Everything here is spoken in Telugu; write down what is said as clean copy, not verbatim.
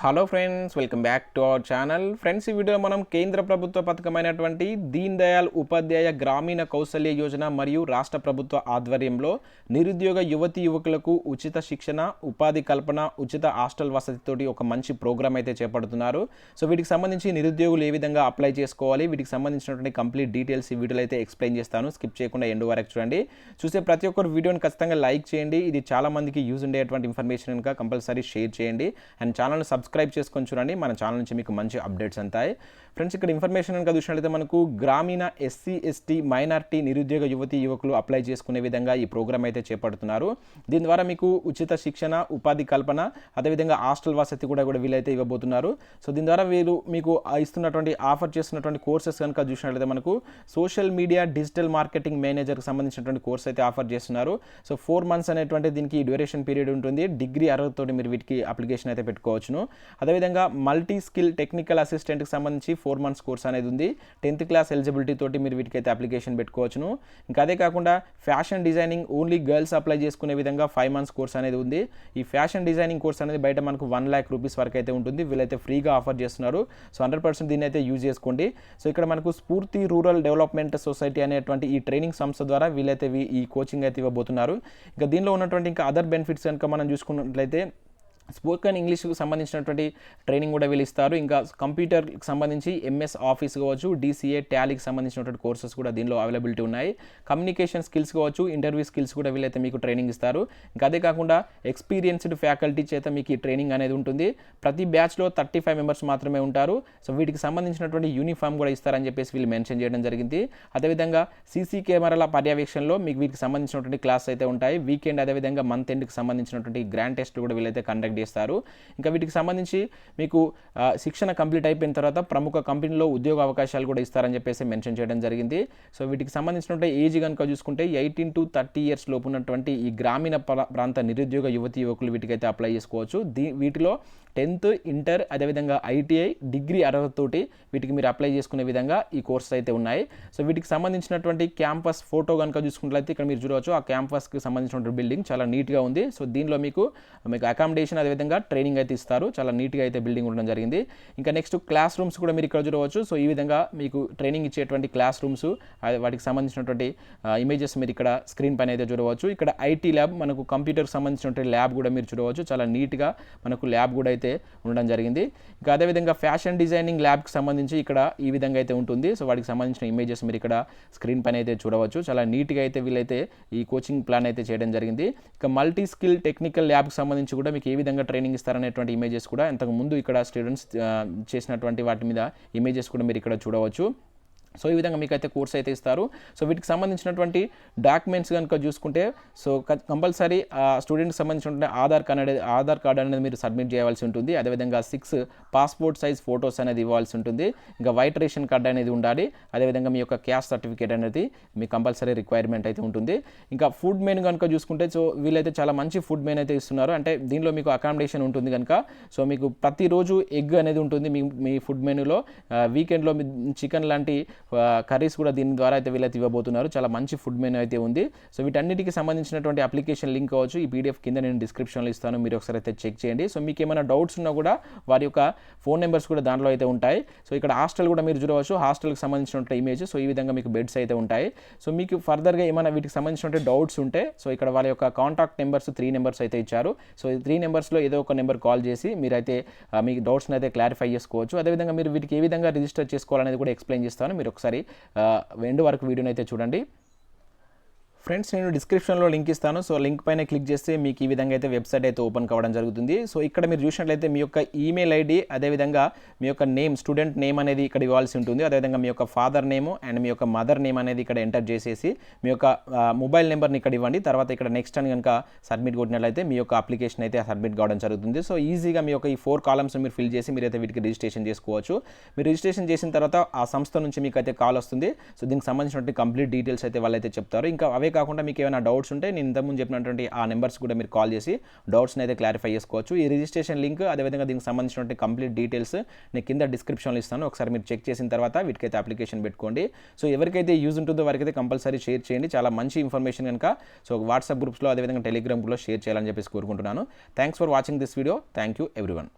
Hello friends, welcome back to our channel. Friends, ఈ వీడియోలో మనం కేంద్ర ప్రభుత్వ పథకమైనటువంటి దీన్ దయాళ్ ఉపాధ్యాయ గ్రామీణ కౌశల్య యోజన మరియు రాష్ట్ర ప్రభుత్వ ఆధ్వర్యంలో నిరుద్యోగ యువతీ యువకులకు ఉచిత శిక్షణ, ఉపాధి కల్పన, ఉచిత హాస్టల్ వసతితోటి ఒక మంచి ప్రోగ్రామ్ అయితే చేపడుతున్నారు. సో వీటికి సంబంధించి నిరుద్యోగులు ఏ విధంగా అప్లై చేసుకోవాలి, వీటికి సంబంధించినటువంటి కంప్లీట్ డీటెయిల్స్ ఈ వీడియోలో అయితే ఎక్స్ప్లెయిన్ చేస్తాను. స్కిప్ చేయకుండా ఎండ్ వరకు చూడండి. చూసే ప్రతి ఒక్కరు వీడియోని ఖచ్చితంగా లైక్ చేయండి. ఇది చాలా మందికి యూజ్ ఉండేటువంటి ఇన్ఫర్మేషన్ కనుక కంపల్సరీ షేర్ చేయండి. అండ్ ఛానల్ని సబ్స్క్రైబ్ చేసుకొని చూడండి. మన ఛానల్ నుంచి మీకు మంచి అప్డేట్స్ అంతాయి. ఫ్రెండ్స్, ఇక్కడ ఇన్ఫర్మేషన్ కనుక చూసినట్లయితే మనకు గ్రామీణ ఎస్సీ ఎస్టీ మైనారిటీ నిరుద్యోగ యువతీ యువకులు అప్లై చేసుకునే విధంగా ఈ ప్రోగ్రామ్ అయితే చేపడుతున్నారు. దీని ద్వారా మీకు ఉచిత శిక్షణ, ఉపాధి కల్పన, అదేవిధంగా హాస్టల్ వసతి కూడా వీళ్ళైతే ఇవ్వబోతున్నారు. సో దీని ద్వారా వీరు మీకు ఇస్తున్నటువంటి ఆఫర్ చేస్తున్నటువంటి కోర్సెస్ కనుక చూసినట్లయితే మనకు సోషల్ మీడియా డిజిటల్ మార్కెటింగ్ మేనేజర్కి సంబంధించినటువంటి కోర్స్ అయితే ఆఫర్ చేస్తున్నారు. సో 4 months అనేటువంటి దీనికి డ్యూరేషన్ పీరియడ్ ఉంటుంది. డిగ్రీ అర్హతతోటి మీరు వీటికి అప్లికేషన్ అయితే పెట్టుకోవచ్చును. అదేవిధంగా మల్టీ స్కిల్ టెక్నికల్ అసిస్టెంట్కి సంబంధించి 4 months కోర్స్ అనేది ఉంది. 10th class ఎలిజిబిలిటీ తోటి మీరు వీటికైతే అప్లికేషన్ పెట్టుకోవచ్చును. ఇంకా అదే కాకుండా fashion designing only girls apply చేసుకునే విధంగా 5 months కోర్స్ అనేది ఉంది. ఈ ఫ్యాషన్ డిజైనింగ్ కోర్స్ అనేది బయట మనకు 1 lakh rupees వరకు అయితే ఉంటుంది. వీళ్ళైతే ఫ్రీగా ఆఫర్ చేస్తున్నారు. సో 100% దీన్ని అయితే యూజ్ చేసుకోండి. సో ఇక్కడ మనకు స్ఫూర్తి రూరల్ డెవలప్మెంట్ సొసైటీ అనేటువంటి ఈ ట్రైనింగ్ సంస్థ ద్వారా వీళ్ళైతే ఈ కోచింగ్ అయితే ఇవ్వబోతున్నారు. ఇంకా దీనిలో ఉన్నటువంటి ఇంకా అదర్ బెనిఫిట్స్ కనుక మనం చూసుకున్నట్లయితే స్పోకెన్ ఇంగ్లీష్కి సంబంధించినటువంటి ట్రైనింగ్ కూడా వీళ్ళు ఇస్తారు. ఇంకా కంప్యూటర్కి సంబంధించి ఎంఎస్ ఆఫీస్ కావచ్చు, డిసిఏ టాలీకి సంబంధించినటువంటి కోర్సెస్ కూడా దీనిలో అవైలబిలిటీ ఉన్నాయి. కమ్యూనికేషన్ స్కిల్స్ కావచ్చు, ఇంటర్వ్యూ స్కిల్స్ కూడా వీళ్ళైతే మీకు ట్రైనింగ్ ఇస్తారు. ఇంకా అదే కాకుండా ఎక్స్పీరియన్స్డ్ ఫ్యాకల్టీ చేత మీకు ఈ ట్రైనింగ్ అనేది ఉంటుంది. ప్రతి బ్యాచ్లో 35 members మాత్రమే ఉంటారు. సో వీటికి సంబంధించినటువంటి యూనిఫామ్ కూడా ఇస్తారని చెప్పేసి వీళ్ళు మెన్షన్ చేయడం జరిగింది. అదేవిధంగా సీసీ కెమెరాల పర్యవేక్షణలో మీకు వీటికి సంబంధించినటువంటి క్లాస్ అయితే ఉంటాయి. వీకెండ్ అదేవిధంగా మంత్ ఎండ్కి సంబంధించినటువంటి గ్రాండ్ టెస్ట్ కూడా వీళ్ళైతే కండక్ట్ చేస్తారు. ఇంకా వీటికి సంబంధించి మీకు శిక్షణ కంప్లీట్ అయిపోయిన తర్వాత ప్రముఖ కంపెనీలో ఉద్యోగ అవకాశాలు కూడా ఇస్తారని చెప్పేసి మెన్షన్ చేయడం జరిగింది. సో వీటికి సంబంధించినటువంటి ఏజ్ కనుక చూసుకుంటే 18 to 30 years లోపు ఉన్నటువంటి ఈ గ్రామీణ ప్రాంత నిరుద్యోగ యువతీ యువకులు వీటికైతే అప్లై చేసుకోవచ్చు. వీటిలో 10th, ఇంటర్, అదేవిధంగా ఐటీఐ, డిగ్రీ అర్హతతోటి వీటికి మీరు అప్లై చేసుకునే విధంగా ఈ కోర్సెస్ అయితే ఉన్నాయి. సో వీటికి సంబంధించినటువంటి క్యాంపస్ ఫోటో కనుక చూసుకున్నట్లయితే ఇక్కడ మీరు చూడవచ్చు. ఆ క్యాంపస్కి సంబంధించినటువంటి బిల్డింగ్ చాలా నీట్గా ఉంది. సో దీనిలో మీకు అకామిడేషన్ అదేవిధంగా ట్రైనింగ్ అయితే ఇస్తారు. చాలా నీట్గా అయితే బిల్డింగ్ ఉండడం జరిగింది. ఇంకా నెక్స్ట్ క్లాస్ రూమ్స్ కూడా మీరు ఇక్కడ చూడవచ్చు. సో ఈ విధంగా మీకు ట్రైనింగ్ ఇచ్చేటువంటి క్లాస్ రూమ్స్, వాటికి సంబంధించినటువంటి ఇమేజెస్ మీరు ఇక్కడ స్క్రీన్ పైన అయితే చూడవచ్చు. ఇక్కడ ఐటీ ల్యాబ్, మనకు కంప్యూటర్కి సంబంధించినటువంటి ల్యాబ్ కూడా మీరు చూడవచ్చు. చాలా నీట్గా మనకు ల్యాబ్ కూడా అయితే ఉండడం జరిగింది. ఇంకా అదేవిధంగా ఫ్యాషన్ డిజైనింగ్ ల్యాబ్కి సంబంధించి ఇక్కడ ఈ విధంగా అయితే ఉంటుంది. సో వాటికి సంబంధించిన ఇమేజెస్ మీరు ఇక్కడ స్క్రీన్ పైన అయితే చూడవచ్చు. చాలా నీట్గా అయితే వీళ్ళైతే ఈ కోచింగ్ ప్లాన్ అయితే చేయడం జరిగింది. ఇక మల్టీ స్కిల్ టెక్నికల్ ల్యాబ్కి సంబంధించి కూడా మీకు ఏ విధంగా ట్రైనింగ్ ఇస్తారనేటువంటి ఇమేజెస్ కూడా ఇంతకు ముందు ఇక్కడ స్టూడెంట్స్ చేసినటువంటి వాటి మీద ఇమేజెస్ కూడా మీరు ఇక్కడ చూడవచ్చు. సో ఈ విధంగా మీకు అయితే కోర్స్ అయితే ఇస్తారు. సో వీటికి సంబంధించినటువంటి డాక్యుమెంట్స్ కనుక చూసుకుంటే సో కంపల్సరీ స్టూడెంట్కి సంబంధించినటువంటి ఆధార్ కార్డ్ అనేది మీరు సబ్మిట్ చేయాల్సి ఉంటుంది. అదేవిధంగా 6 పాస్పోర్ట్ సైజ్ ఫొటోస్ అనేది ఇవ్వాల్సి ఉంటుంది. ఇంకా వైట్ రేషన్ కార్డ్ అనేది ఉండాలి. అదేవిధంగా మీ యొక్క క్యాస్ట్ సర్టిఫికేట్ అనేది మీకు కంపల్సరీ రిక్వైర్మెంట్ అయితే ఉంటుంది. ఇంకా ఫుడ్ మెనూ కనుక చూసుకుంటే సో వీళ్ళైతే చాలా మంచి ఫుడ్ మెనూ అయితే ఇస్తున్నారు. అంటే దీనిలో మీకు అకామిడేషన్ ఉంటుంది కనుక సో మీకు ప్రతిరోజు ఎగ్ అనేది ఉంటుంది మీ ఫుడ్ మెనూలో. వీకెండ్లో చికెన్ లాంటి కర్రీస్ కూడా దీని ద్వారా అయితే వీళ్ళైతే ఇవ్వబోతున్నారు. చాలా మంచి ఫుడ్ మెనూ అయితే ఉంది. సో వీటన్నిటికి సంబంధించినటువంటి అప్లికేషన్ లింక్ కావచ్చు ఈ పీడిఎఫ్ కింద నేను డిస్క్రిప్షన్లో ఇస్తాను. మీరు ఒకసారి అయితే చెక్ చేయండి. సో మీకు ఏమైనా డౌట్స్ ఉన్నా కూడా వారి యొక్క ఫోన్ నెంబర్స్ కూడా దాంట్లో అయితే ఉంటాయి. సో ఇక్కడ హాస్టల్ కూడా మీరు చూడవచ్చు. హాస్టల్కి సంబంధించినటువంటి ఇమేజ్. సో ఈ విధంగా మీకు బెడ్స్ అయితే ఉంటాయి. సో మీకు ఫర్దర్గా ఏమైనా వీటికి సంబంధించినటువంటి డౌట్స్ ఉంటే సో ఇక్కడ వాళ్ళ యొక్క కాంటాక్ట్ నెంబర్స్ 3 numbers అయితే ఇచ్చారు. సో ఈ 3 numbersలో ఏదో ఒక నెంబర్ కాల్ చేసి మీరైతే మీ డౌట్స్ని అయితే క్లారిఫై చేసుకోవచ్చు. అదేవిధంగా మీరు వీటికి ఏ విధంగా రిజిస్టర్ చేసుకోవాలనేది కూడా ఎక్స్ప్లెయిన్ చేస్తాను. మీరు ఒకసారి ఎండ్ వరకు వీడియోని అయితే చూడండి. ఫ్రెండ్స్, నేను డిస్క్రిప్షన్లో లింక్ ఇస్తాను. సో లింక్ పైన క్లిక్ చేస్తే మీకు ఈ విధంగా అయితే వెబ్సైట్ అయితే ఓపెన్ కావడం జరుగుతుంది. సో ఇక్కడ మీరు చూసినట్లయితే మీ యొక్క ఈమెయిల్ ఐడి, అదేవిధంగా మీ యొక్క నేమ్, స్టూడెంట్ నేమ్ అనేది ఇక్కడ ఇవ్వాల్సి ఉంటుంది. అదేవిధంగా మీ యొక్క ఫాదర్ నేమ్ అండ్ మీ యొక్క మదర్ నేమ్ అనేది ఇక్కడ ఎంటర్ చేసేసి మీ యొక్క మొబైల్ నెంబర్ని ఇక్కడ ఇవ్వండి. తర్వాత ఇక్కడ నెక్స్ట్ అని కనుక సబ్మిట్ కొట్టినట్లయితే మీ యొక్క అప్లికేషన్ అయితే సబ్మిట్ కావడం జరుగుతుంది. సో ఈజీగా మీ యొక్క ఈ 4 columns మీరు ఫిల్ చేసి మీరైతే వీటికి రిజిస్ట్రేషన్ చేసుకోవచ్చు. మీరు రిజిస్ట్రేషన్ చేసిన తర్వాత ఆ సంస్థ నుంచి మీకు అయితే కాల్ వస్తుంది. సో దీనికి సంబంధించినటువంటి కంప్లీట్ డీటెయిల్స్ అయితే వాళ్ళైతే చెప్తారు. ఇంకా అవే కాకుండా మీకు ఏమైనా డౌట్స్ ఉంటే నేను ఇంతకుముందు చెప్పినటువంటి ఆ నెంబర్స్ కూడా మీరు కాల్ చేసి డౌట్స్ని అయితే క్లారిఫై చేసుకోవచ్చు. ఈ రిజిస్ట్రేషన్ లింక్ అదేవిధంగా దీనికి సంబంధించినటువంటి కంప్లీట్ డీటెయిల్స్ నేను కింద డిస్క్రిప్షన్లో ఇస్తాను. ఒకసారి మీరు చెక్ చేసిన తర్వాత వీటికైతే అప్లికేషన్ పెట్టుకోండి. సో ఎవరికైతే యూజ్ ఉంటుందో వారికైతే కంపల్సరీ షేర్ చేయండి. చాలా మంచి ఇన్ఫర్మేషన్ కనుక సో వాట్సాప్ గ్రూప్స్లో అదేవిధంగా టెలిగ్రామ్ గ్రూప్లో షేర్ చేయాలని చెప్పేసి కోరుకుంటున్నాను. Thanks for watching this video. Thank you everyone.